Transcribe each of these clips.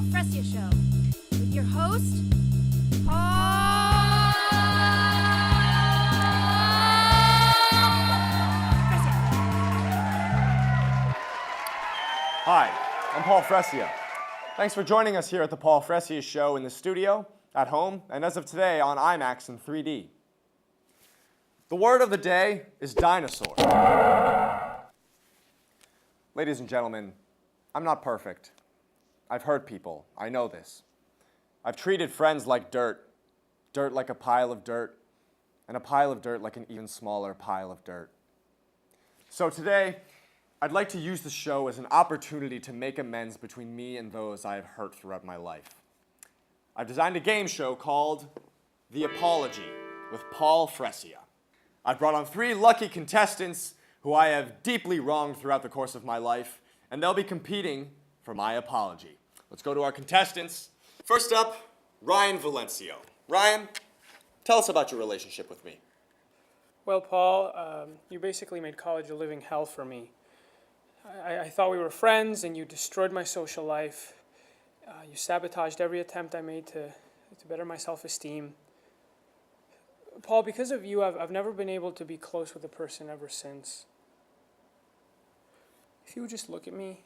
Fresia Show with your host, Paul Fresia. Hi, I'm Paul Fresia. Thanks for joining us here at the Paul Fresia Show in the studio, at home, and as of today on IMAX and 3D. The word of the day is dinosaur. Ladies and gentlemen, I'm not perfect. I've hurt people. I know this. I've treated friends like dirt like a pile of dirt, and a pile of dirt like an even smaller pile of dirt. So today, I'd like to use the show as an opportunity to make amends between me and those I have hurt throughout my life. I've designed a game show called The Apaulogy with Paul Fresia. I've brought on 3 lucky contestants who I have deeply wronged throughout the course of my life, and they'll be competing for my apology. Let's go to our contestants. First up, Ryan Valencio. Ryan, tell us about your relationship with me. Well, Paul, you basically made college a living hell for me. I thought we were friends, and you destroyed my social life. You sabotaged every attempt I made to better my self-esteem. Paul, because of you, I've never been able to be close with a person ever since. If you would just look at me,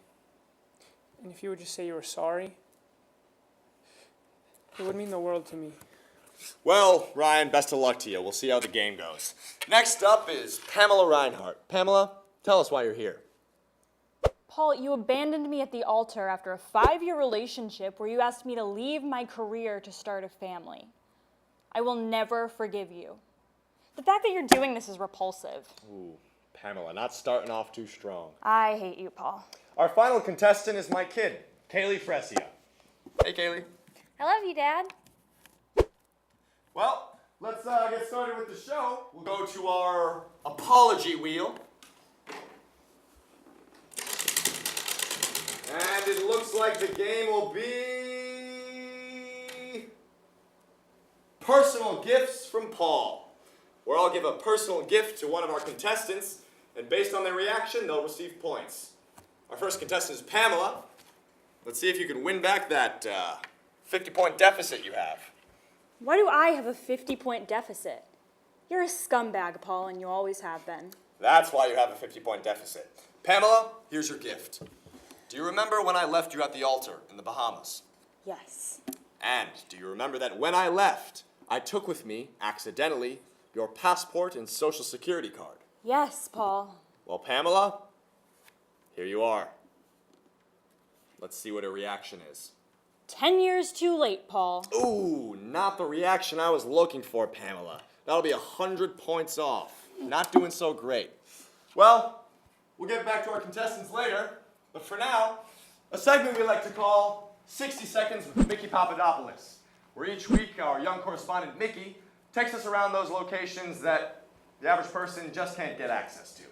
and if you would just say you were sorry, it would mean the world to me. Well, Ryan, best of luck to you. We'll see how the game goes. Next up is Pamela Reinhart. Pamela, tell us why you're here. Paul, you abandoned me at the altar after a 5-year relationship where you asked me to leave my career to start a family. I will never forgive you. The fact that you're doing this is repulsive. Ooh, Pamela, not starting off too strong. I hate you, Paul. Our final contestant is my kid, Kaylee Fresia. Hey, Kaylee. I love you, Dad. Well, let's get started with the show. We'll go to our apology wheel. And it looks like the game will be personal gifts from Paul, where I'll give a personal gift to one of our contestants, and based on their reaction, they'll receive points. Our first contestant is Pamela. Let's see if you can win back that 50-point deficit you have. Why do I have a 50-point deficit? You're a scumbag, Paul, and you always have been. That's why you have a 50-point deficit. Pamela, here's your gift. Do you remember when I left you at the altar in the Bahamas? Yes. And do you remember that when I left, I took with me, accidentally, your passport and social security card? Yes, Paul. Well, Pamela, here you are. Let's see what her reaction is. 10 years too late, Paul. Ooh, not the reaction I was looking for, Pamela. That'll be 100 points off. Not doing so great. Well, we'll get back to our contestants later. But for now, a segment we like to call 60 Seconds with Mickey Pappadopoulis, where each week our young correspondent Mickey takes us around those locations that the average person just can't get access to.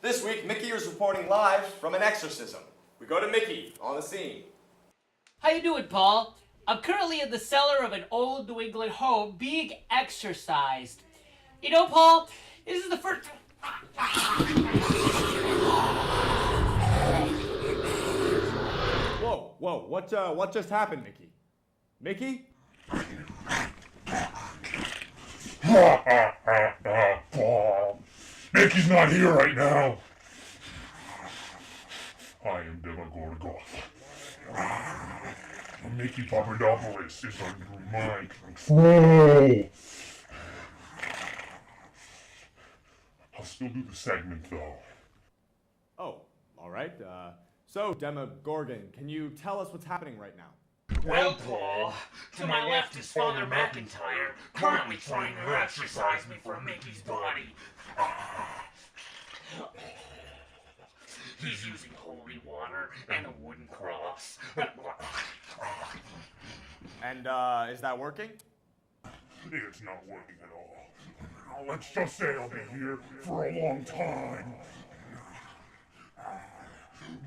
This week, Mickey is reporting live from an exorcism. We go to Mickey on the scene. How you doing, Paul? I'm currently in the cellar of an old New England home being exorcised. You know, Paul, this is the first... Whoa, what just happened, Mickey? Mickey? Paul, Mickey's not here right now. I am Demogorgon. Mickey Pappadopoulis is under my control. I'll still do the segment, though. Oh, all right. So, Demogorgon, can you tell us what's happening right now? Well, Paul, to my left is Father McIntyre, currently trying to exorcise me from Mickey's body. He's using holy water and a wooden cross. And, is that working? It's not working at all. Let's just say I'll be here for a long time.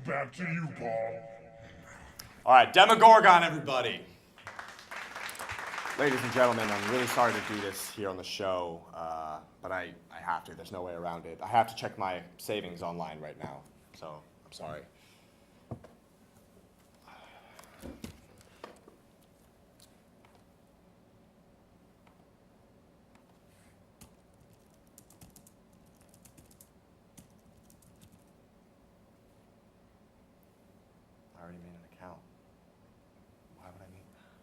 Back to you, Paul. All right, Demogorgon, everybody. Ladies and gentlemen, I'm really sorry to do this here on the show, but I have to. There's no way around it. I have to check my savings online right now, so I'm sorry. already made an account. Why would I need that?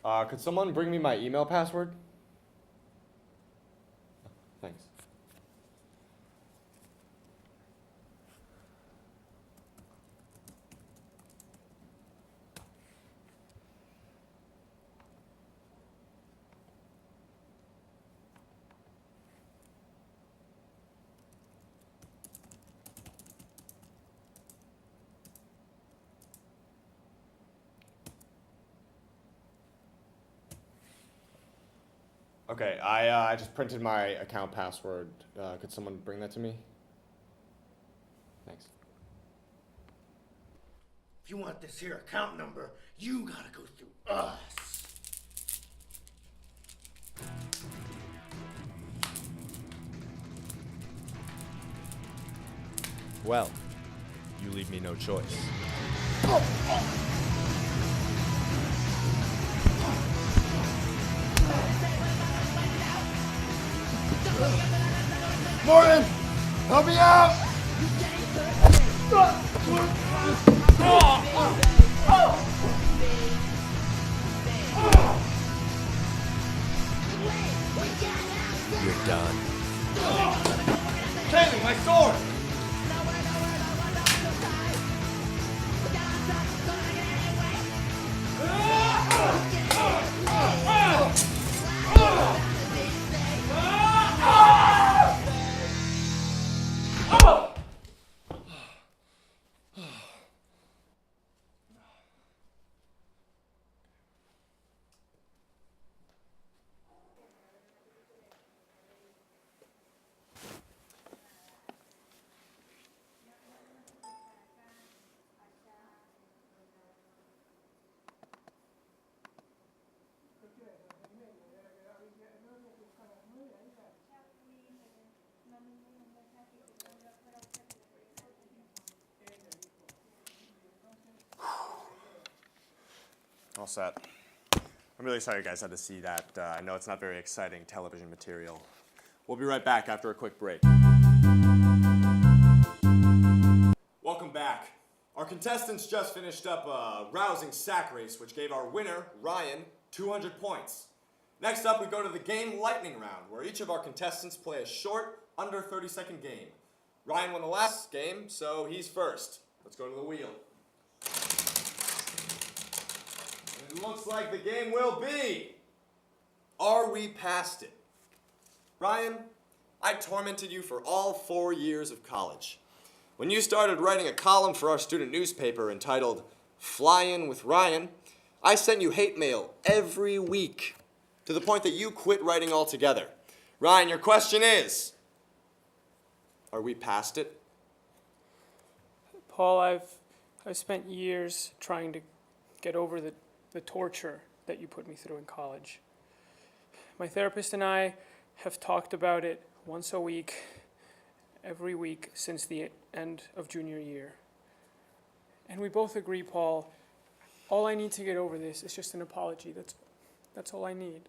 Okay. Could someone bring me my email password? Thanks. Okay, I just printed my account password. Could someone bring that to me? Thanks. If you want this here account number, you gotta go through us. Well, you leave me no choice. Morgan, help me out! You're done. Kaylee, my sword! All set. I'm really sorry you guys had to see that. I know it's not very exciting television material. We'll be right back after a quick break. Welcome back. Our contestants just finished up a rousing sack race, which gave our winner, Ryan, 200 points. Next up, we go to the game lightning round, where each of our contestants play a short, under 30-second game. Ryan won the last game, so he's first. Let's go to the wheel. It looks like the game will be, are we past it? Ryan, I tormented you for all 4 years of college. When you started writing a column for our student newspaper entitled Flyin' with Ryan, I sent you hate mail every week, to the point that you quit writing altogether. Ryan, your question is, are we past it? Paul, I've spent years trying to get over the torture that you put me through in college. My therapist and I have talked about it once a week, every week since the end of junior year. And we both agree, Paul, all I need to get over this is just an apology. That's all I need.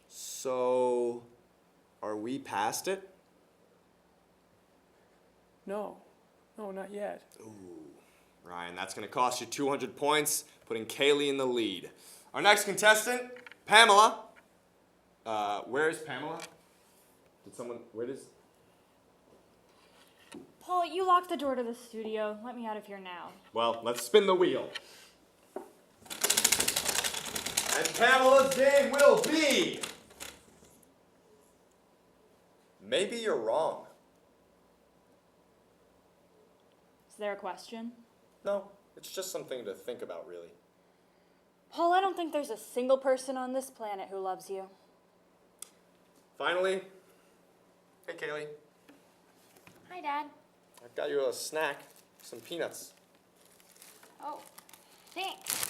So, are we past it? No, not yet. Ooh, Ryan, that's going to cost you 200 points, putting Kaylee in the lead. Our next contestant, Pamela. Where is Pamela? Where does... Paul, you locked the door to the studio. Let me out of here now. Well, let's spin the wheel. And Pamela's game will be... Maybe you're wrong. Is there a question? No, it's just something to think about, really. Paul, I don't think there's a single person on this planet who loves you. Finally, hey Kaylee, Hi, Dad. I've got you a snack, some peanuts. Oh, thanks.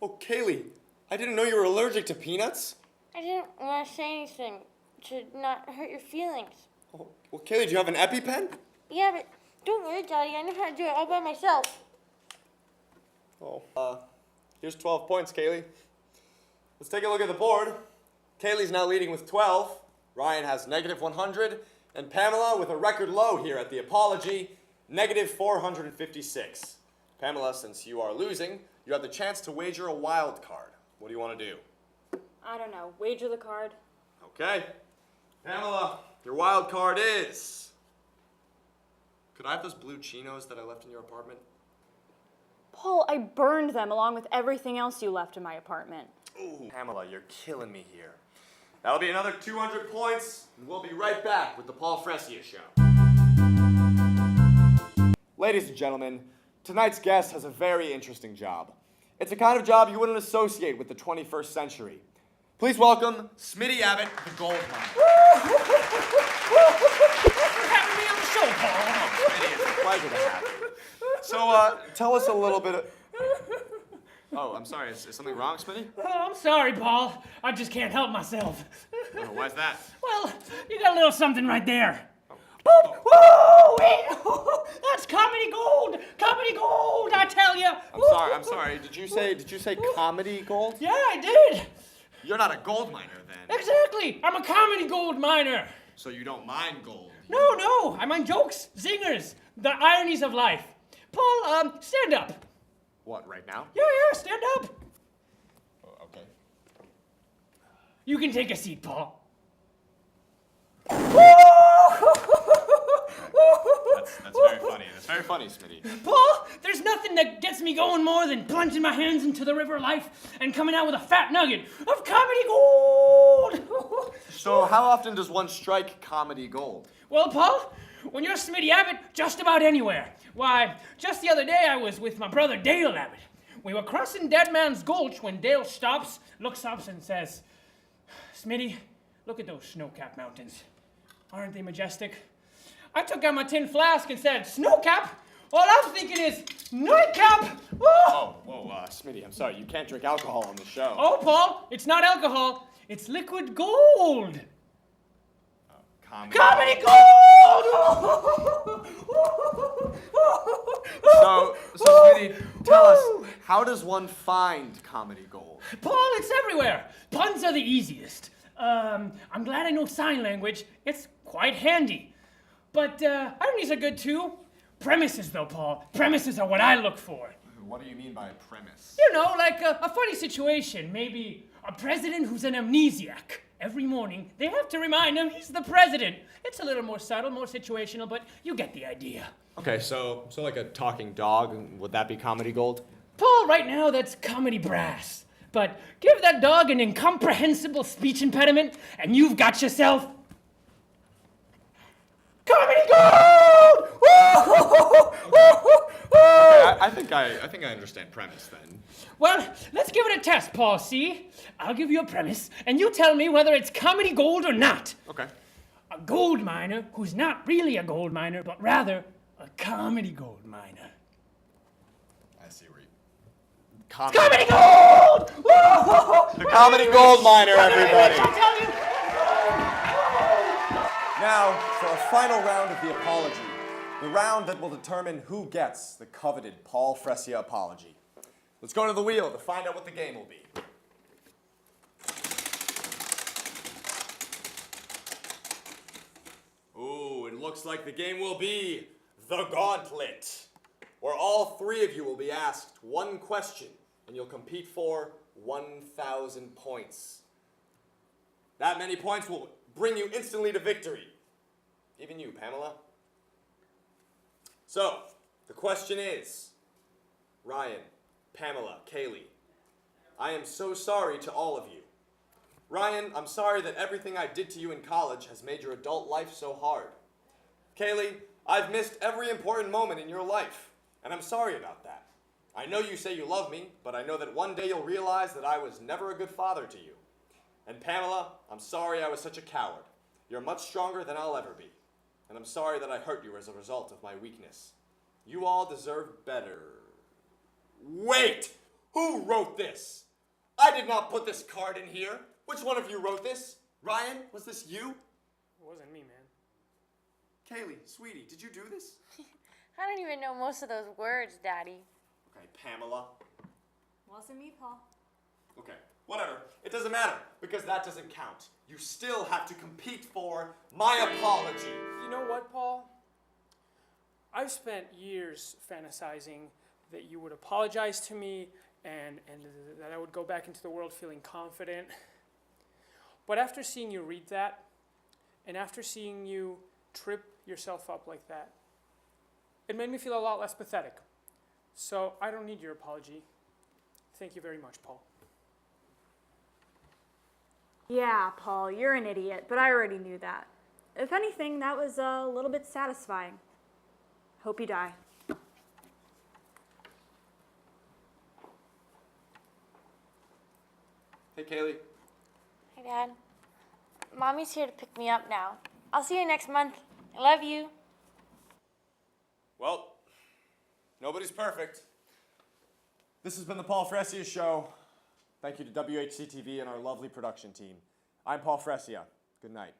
Oh, Kaylee, I didn't know you were allergic to peanuts. I didn't want to say anything to not hurt your feelings. Oh, well, Kaylee, do you have an EpiPen? Yeah, but don't worry, Daddy. I know how to do it all by myself. Oh, here's 12 points, Kaylee. Let's take a look at the board. Kaylee's now leading with 12. Ryan has negative 100. And Pamela, with a record low here at the Apaulogy, negative 456. Pamela, since you are losing, you have the chance to wager a wild card. What do you want to do? I don't know. Wager the card. Okay. Pamela, your wild card is... Could I have those blue chinos that I left in your apartment? Paul, I burned them along with everything else you left in my apartment. Ooh, Pamela, you're killing me here. That'll be another 200 points, and we'll be right back with the Paul Fresia Show. Ladies and gentlemen, tonight's guest has a very interesting job. It's a kind of job you wouldn't associate with the 21st century. Please welcome Smitty Anna, the gold miner. Thanks for having me on the show, Paul. Smitty, it's a pleasure to have you. So, tell us a little bit of... Oh, I'm sorry. Is something wrong, Smitty? Oh, I'm sorry, Paul. I just can't help myself. Oh, why's that? Well, you got a little something right there. Boop! Whoa! Wait! That's comedy gold! Comedy gold, I tell you! I'm sorry. Did you say comedy gold? Yeah, I did! You're not a gold miner, then. Exactly! I'm a comedy gold miner! So you don't mine gold? No, I mine jokes, zingers, the ironies of life. Paul, stand up. What, right now? Yeah, stand up. Okay. You can take a seat, Paul. That's very funny. That's very funny, Smitty. Paul, there's nothing that gets me going more than plunging my hands into the river of life and coming out with a fat nugget of comedy gold. So how often does one strike comedy gold? Well, Paul, when you're Smitty Abbott, just about anywhere. Why, just the other day I was with my brother Dale Abbott. We were crossing Dead Man's Gulch when Dale stops, looks up and says, Smitty, look at those snow-capped mountains. Aren't they majestic? I took out my tin flask and said, Snowcap? All I'm thinking is, nightcap! Whoa, Smitty, I'm sorry. You can't drink alcohol on the show. Oh, Paul, it's not alcohol. It's liquid gold. Comedy gold! So Smitty, tell us, how does one find comedy gold? Paul, it's everywhere. Puns are the easiest. I'm glad I know sign language. It's quite handy. But ironies are good too. Premises, though, Paul. Premises are what I look for. What do you mean by premise? You know, like a funny situation. Maybe a president who's an amnesiac. Every morning, they have to remind him he's the president. It's a little more subtle, more situational, but you get the idea. Okay, so like a talking dog, would that be comedy gold? Paul, right now, that's comedy brass. But give that dog an incomprehensible speech impediment, and you've got yourself comedy gold! Okay, I think I understand premise then. Well, let's give it a test, Paul. See? I'll give you a premise, and you tell me whether it's comedy gold or not. Okay. A gold miner who's not really a gold miner, but rather a comedy gold miner. I see where you... Comedy gold! The comedy gold miner, everybody! I tell you. Now, for a final round of the Apaulogy, the round that will determine who gets the coveted Paul Fresia Apaulogy. Let's go to the wheel to find out what the game will be. Ooh, it looks like the game will be the Gauntlet, where all three of you will be asked one question, and you'll compete for 1,000 points. That many points will bring you instantly to victory. Even you, Pamela. So, the question is, Ryan, Pamela, Kaylee, I am so sorry to all of you. Ryan, I'm sorry that everything I did to you in college has made your adult life so hard. Kaylee, I've missed every important moment in your life, and I'm sorry about that. I know you say you love me, but I know that one day you'll realize that I was never a good father to you. And Pamela, I'm sorry I was such a coward. You're much stronger than I'll ever be. And I'm sorry that I hurt you as a result of my weakness. You all deserve better. Wait! Who wrote this? I did not put this card in here. Which one of you wrote this? Ryan, was this you? It wasn't me, man. Kaylee, sweetie, did you do this? I don't even know most of those words, Daddy. Okay, Pamela. Wasn't me, Paul. Okay, whatever. It doesn't matter, because that doesn't count. You still have to compete for my apology. You know what, Paul? I've spent years fantasizing that you would apologize to me and that I would go back into the world feeling confident. But after seeing you read that, and after seeing you trip yourself up like that, it made me feel a lot less pathetic. So I don't need your apology. Thank you very much, Paul. Yeah, Paul, you're an idiot, but I already knew that. If anything, that was a little bit satisfying. Hope you die. Hey, Kaylee. Hey, Dad. Mommy's here to pick me up now. I'll see you next month. I love you. Well, nobody's perfect. This has been the Paul Fresia Show. Thank you to WHCTV and our lovely production team. I'm Paul Fresia. Good night.